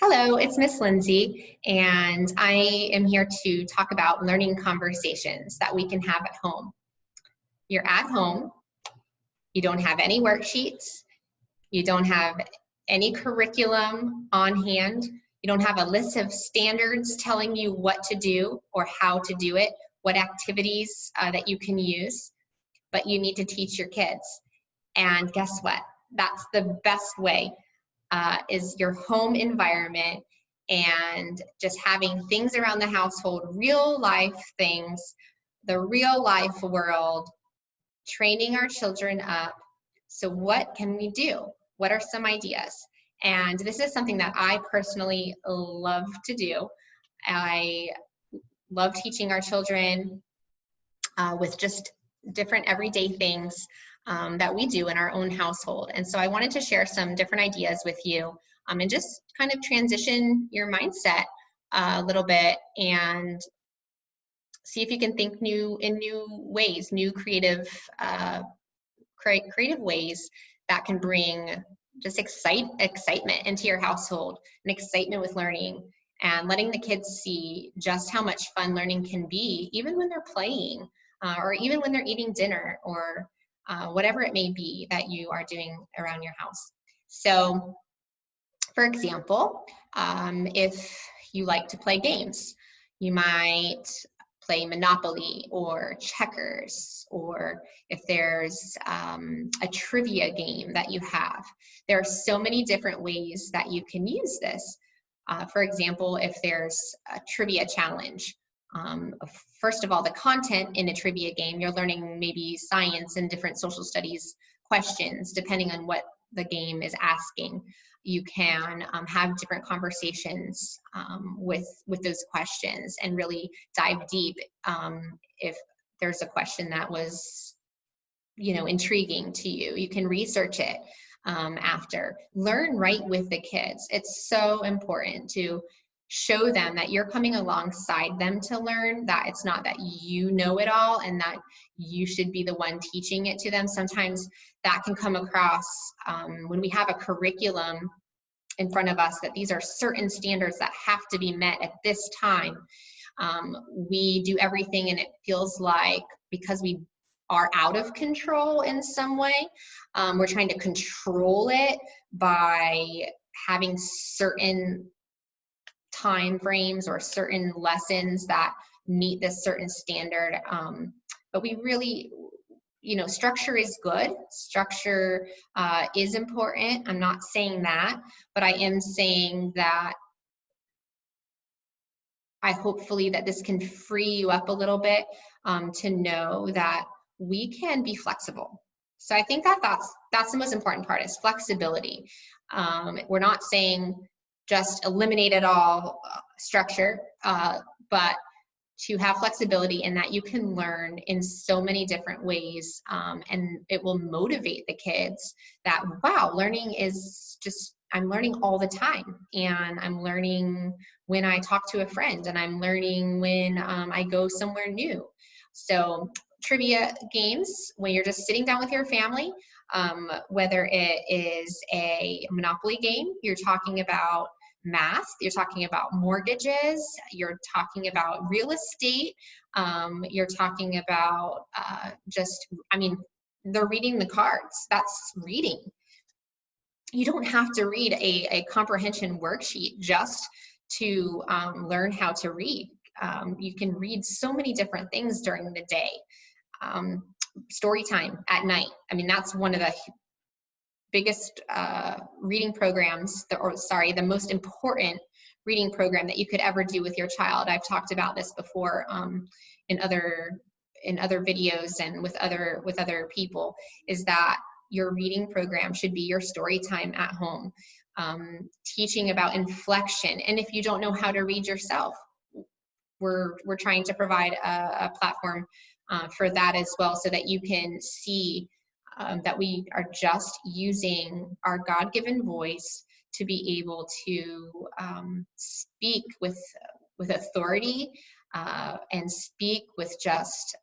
Hello, it's Miss Lindsey, and I am here to talk about learning conversations that we can have at home. You're at home, you don't have any worksheets, you don't have any curriculum on hand, you don't have a list of standards telling you what to do or how to do it, what activities that you can use, but you need to teach your kids. And guess what? That's the best way. Is your home environment and just having things around the household, real life things, the real life world, training our children up. So what can we do? What are some ideas? And this is something that I personally love to do. I love teaching our children with just different everyday things that we do in our own household. And so I wanted to share some different ideas with you and just kind of transition your mindset a little bit and see if you can think in new ways, new creative ways that can bring just excitement into your household and excitement with learning and letting the kids see just how much fun learning can be, even when they're playing or even when they're eating dinner or whatever it may be that you are doing around your house. So, for example, if you like to play games, you might play Monopoly or checkers, or if there's a trivia game that you have. There are so many different ways that you can use this. For example, if there's a trivia challenge, first of all, the content in a trivia game, you're learning maybe science and different social studies questions, depending on what the game is asking. You can have different conversations with those questions and really dive deep if there's a question that was, intriguing to you. You can research it after. Learn right with the kids. It's so important to show them that you're coming alongside them to learn, that it's not that you know it all and that you should be the one teaching it to them. Sometimes that can come across when we have a curriculum in front of us, that these are certain standards that have to be met at this time. We do everything and it feels like because we are out of control in some way, we're trying to control it by having certain time frames or certain lessons that meet this certain standard. But we really, structure is good. Structure is important. I'm not saying that, but I am saying that hopefully that this can free you up a little bit to know that we can be flexible. So I think that's the most important part, is flexibility. We're not saying just eliminate it all structure, but to have flexibility in that you can learn in so many different ways, and it will motivate the kids that, wow, learning is just, I'm learning all the time, and I'm learning when I talk to a friend, and I'm learning when I go somewhere new. So trivia games, when you're just sitting down with your family, whether it is a Monopoly game, you're talking about math, you're talking about mortgages, you're talking about real estate, you're talking about they're reading the cards. That's reading. You don't have to read a comprehension worksheet just to learn how to read. You can read so many different things during the day. Story time at night. That's one of the biggest reading programs, the most important reading program that you could ever do with your child. I've talked about this before in other videos and with other people, is that your reading program should be your story time at home, teaching about inflection. And if you don't know how to read yourself, we're trying to provide a platform for that as well, so that you can see that we are just using our God-given voice to be able to speak with authority and speak with just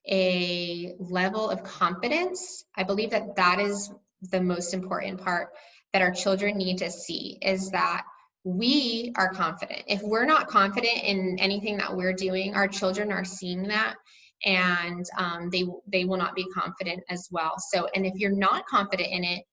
a level of confidence. I believe that is the most important part that our children need to see is that we are confident. If we're not confident in anything that we're doing, our children are seeing that, and they will not be confident as well. So, and if you're not confident in it,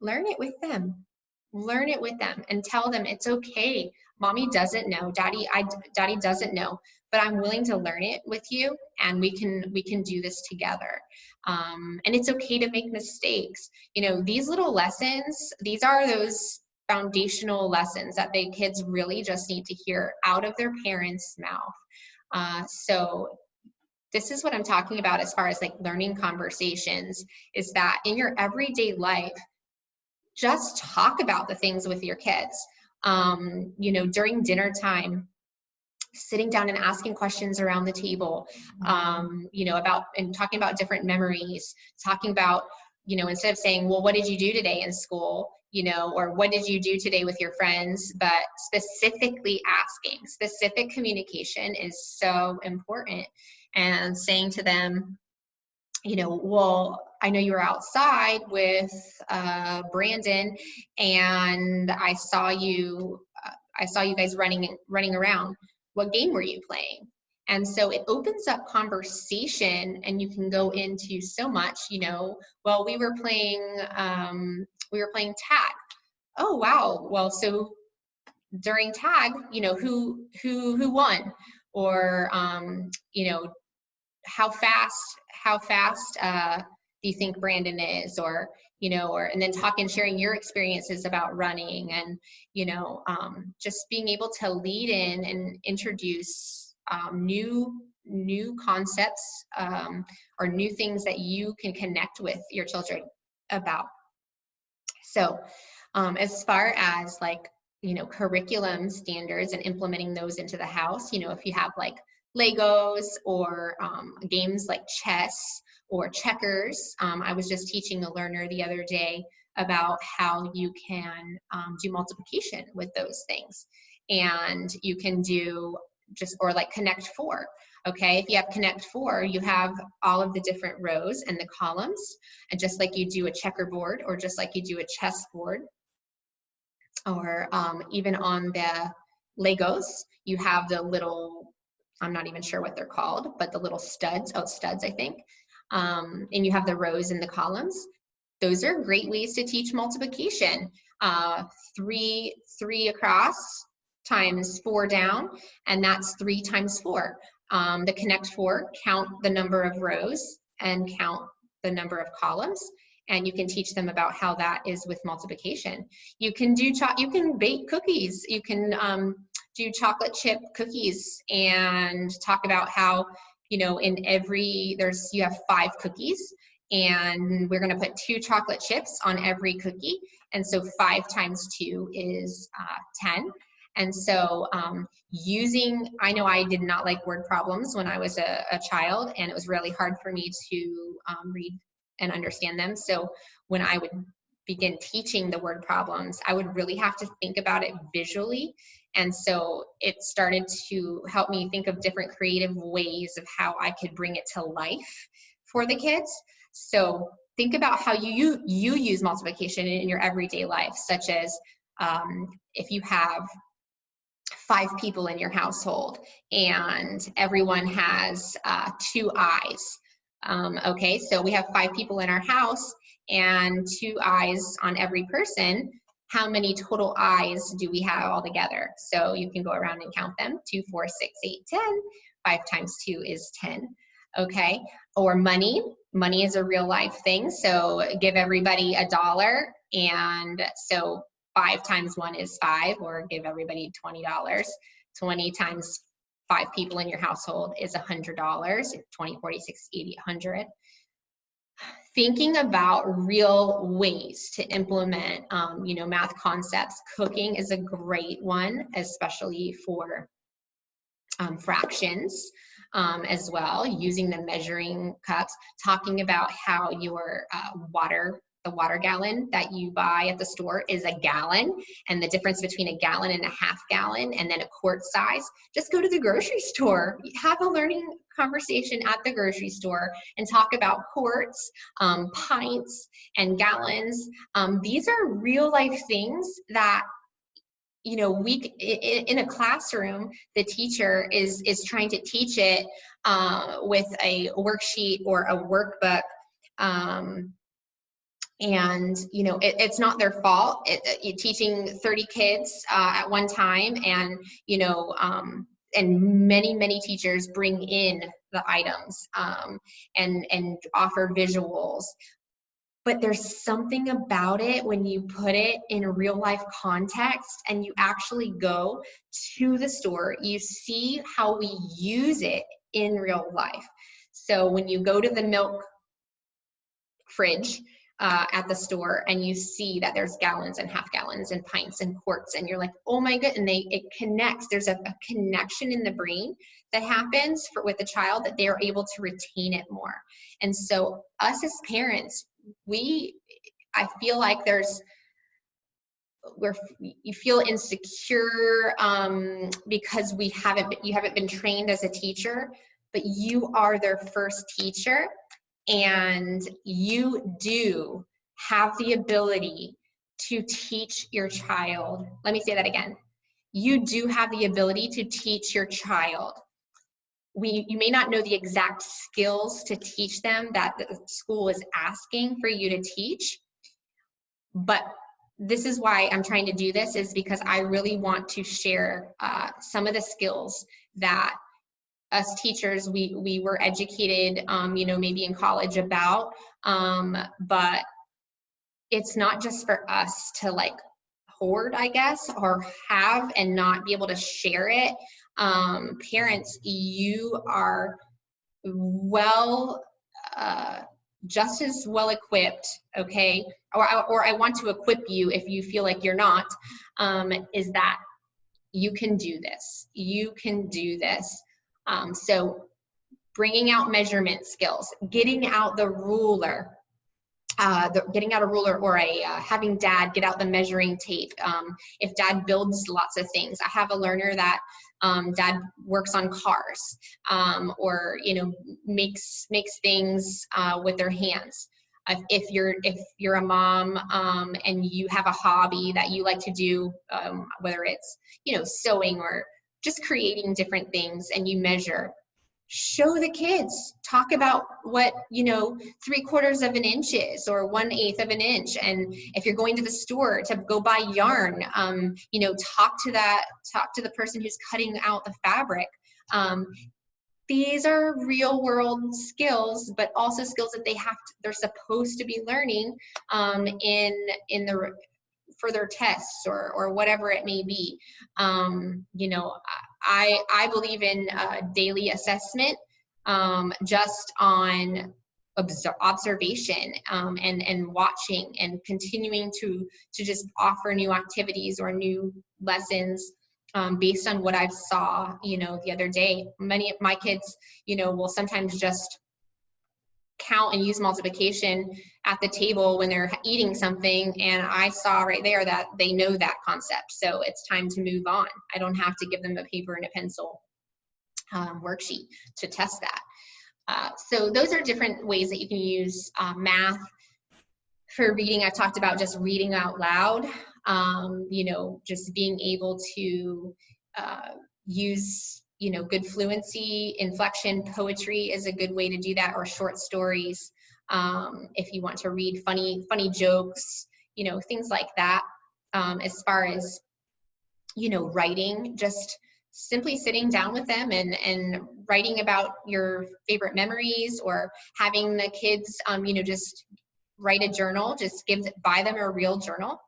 learn it with them. Learn it with them and tell them it's okay. Mommy doesn't know, daddy doesn't know, but I'm willing to learn it with you, and we can do this together. And it's okay to make mistakes. You know, these little lessons, these are those foundational lessons that the kids really just need to hear out of their parents' mouth. So this is what I'm talking about as far as like learning conversations, is that in your everyday life, just talk about the things with your kids. You know, during dinner time, sitting down and asking questions around the table, you know, about and talking about different memories, talking about, you know, instead of saying, well, what did you do today in school? You know, or what did you do today with your friends? But specifically asking. Specific communication is so important. And saying to them, you know, well, I know you were outside with Brandon, and I saw you guys running around. What game were you playing? And so it opens up conversation, and you can go into so much. You know, well, we were playing tag. Oh wow, well, so during tag, you know, who won, or you know, how fast do you think Brandon is, or you know, or and then sharing your experiences about running, and you know, just being able to lead in and introduce new concepts, or new things that you can connect with your children about. So as far as like, you know, curriculum standards and implementing those into the house, you know, if you have like Legos or games like chess or checkers. I was just teaching a learner the other day about how you can do multiplication with those things. And you can do or like Connect Four. Okay, if you have Connect Four, you have all of the different rows and the columns, and just like you do a checkerboard, or just like you do a chessboard, or even on the Legos, you have the little, I'm not even sure what they're called, but the little studs, studs, I think. And you have the rows and the columns. Those are great ways to teach multiplication. 3 across times 4 down, and that's 3 times 4. The Connect Four, count the number of rows and count the number of columns, and you can teach them about how that is with multiplication. You can do you can bake cookies. You can do chocolate chip cookies and talk about how, you know, in every, you have 5 cookies, and we're going to put 2 chocolate chips on every cookie, and so 5 times 2 is 10. And so I know I did not like word problems when I was a child, and it was really hard for me to read and understand them. So when I would begin teaching the word problems, I would really have to think about it visually. And so it started to help me think of different creative ways of how I could bring it to life for the kids. So think about how you use multiplication in your everyday life, such as if you have 5 people in your household and everyone has 2 eyes. Okay, so we have 5 people in our house and 2 eyes on every person. How many total eyes do we have all together? So you can go around and count them. 2, 4, 6, 8, 10. 5 times 2 is 10. Okay, or money. Money is a real life thing. So give everybody $1, and so 5 times 1 is 5, or give everybody $20. 20 times 5 people in your household is $100. 20, 40, 60, 80, 100. Thinking about real ways to implement, you know, math concepts. Cooking is a great one, especially for fractions as well, using the measuring cups, talking about how your water the water gallon that you buy at the store is a gallon, and the difference between a gallon and a half gallon and then a quart size. Just go to the grocery store, have a learning conversation at the grocery store and talk about quarts, pints, and gallons. These are real life things that, you know, we in a classroom, the teacher is trying to teach it with a worksheet or a workbook. And you know, it's not their fault. You're teaching 30 kids at one time, and you know, and many teachers bring in the items and offer visuals. But there's something about it when you put it in a real life context and you actually go to the store, you see how we use it in real life. So when you go to the milk fridge at the store and you see that there's gallons and half gallons and pints and quarts, and you're like, oh my god, and it connects. There's a connection in the brain that happens with the child, that they are able to retain it more. And so us as parents, I feel like you feel insecure because you haven't been trained as a teacher, but you are their first teacher. And you do have the ability to teach your child. Let me say that again. You do have the ability to teach your child. You may not know the exact skills to teach them that the school is asking for you to teach, but this is why I'm trying to do this, is because I really want to share some of the skills that us teachers, we were educated, you know, maybe in college about, but it's not just for us to like hoard, I guess, or have and not be able to share it. Parents, you are just as well equipped, okay, or I want to equip you if you feel like you're not, is that you can do this. You can do this. So bringing out measurement skills, getting out the ruler, getting out a ruler, or having dad get out the measuring tape. If dad builds lots of things, I have a learner that dad works on cars, or you know, makes things with their hands. If you're a mom and you have a hobby that you like to do, whether it's, you know, sewing or just creating different things, and you measure, show the kids, talk about what, you know, 3/4 of an inch is, or 1/8 of an inch. And if you're going to the store to go buy yarn, you know, talk to the person who's cutting out the fabric. These are real world skills, but also skills that they're supposed to be learning for their tests or whatever it may be. You know, I believe in daily assessment, just on observation and watching and continuing to just offer new activities or new lessons based on what I saw, you know, the other day. Many of my kids, you know, will sometimes just count and use multiplication at the table when they're eating something, and I saw right there that they know that concept, so it's time to move on. I don't have to give them a paper and a pencil worksheet to test that. So those are different ways that you can use math. For reading, I've talked about just reading out loud, you know, just being able to use, you know, good fluency, inflection, poetry is a good way to do that, or short stories. If you want to read funny jokes, you know, things like that. As far as, you know, writing, just simply sitting down with them and writing about your favorite memories, or having the kids, you know, just write a journal, buy them a real journal,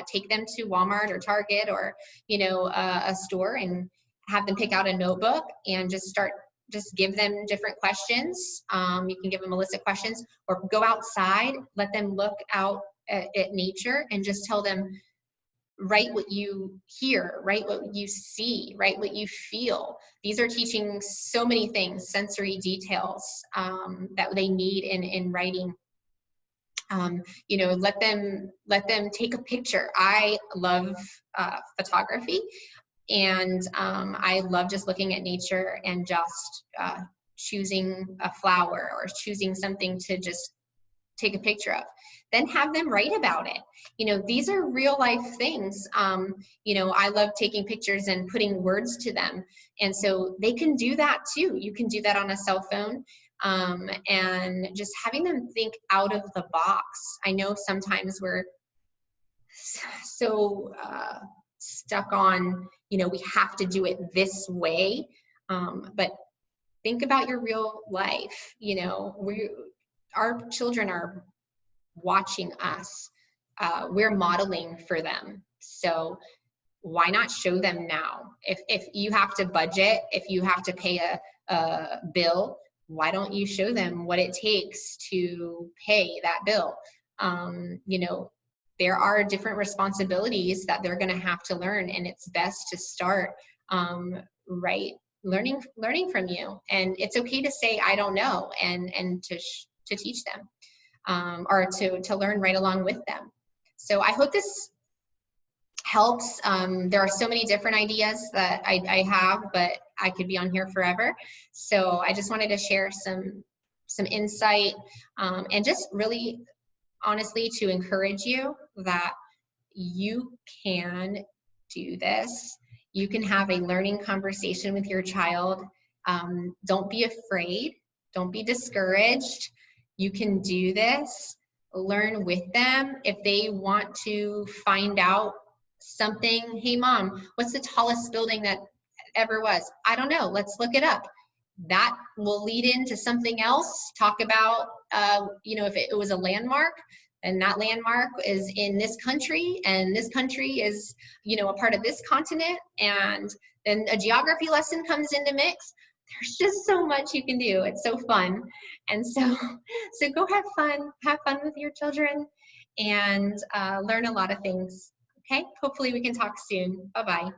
take them to Walmart or Target or, you know, a store, and have them pick out a notebook and just give them different questions. You can give them a list of questions, or go outside, let them look out at nature, and just tell them, write what you hear, write what you see, write what you feel. These are teaching so many things, sensory details that they need in writing. You know, let them take a picture. I love photography, and I love just looking at nature and just choosing a flower or choosing something to just take a picture of. Then have them write about it. You know, these are real life things. You know, I love taking pictures and putting words to them. And so they can do that too. You can do that on a cell phone. And just having them think out of the box. I know sometimes we're so stuck on, you know, we have to do it this way. But think about your real life. You know, our children are watching us. We're modeling for them. So why not show them now? If you have to budget, if you have to pay a bill, why don't you show them what it takes to pay that bill? You know, there are different responsibilities that they're going to have to learn, and it's best to start right learning from you. And it's okay to say I don't know, and to teach them, or to learn right along with them. So I hope this helps. There are so many different ideas that I have, but I could be on here forever. So I just wanted to share some insight, and just really honestly to encourage you that you can do this. You can have a learning conversation with your child. Don't be afraid. Don't be discouraged. You can do this. Learn with them. If they want to find out something, hey mom, what's the tallest building that ever was? I don't know. Let's look it up. That will lead into something else. Talk about, you know, if it was a landmark, and that landmark is in this country, and this country is, you know, a part of this continent, and then a geography lesson comes into mix. There's just so much you can do. It's so fun. And so go have fun with your children, and learn a lot of things. Okay, hopefully we can talk soon. Bye-bye.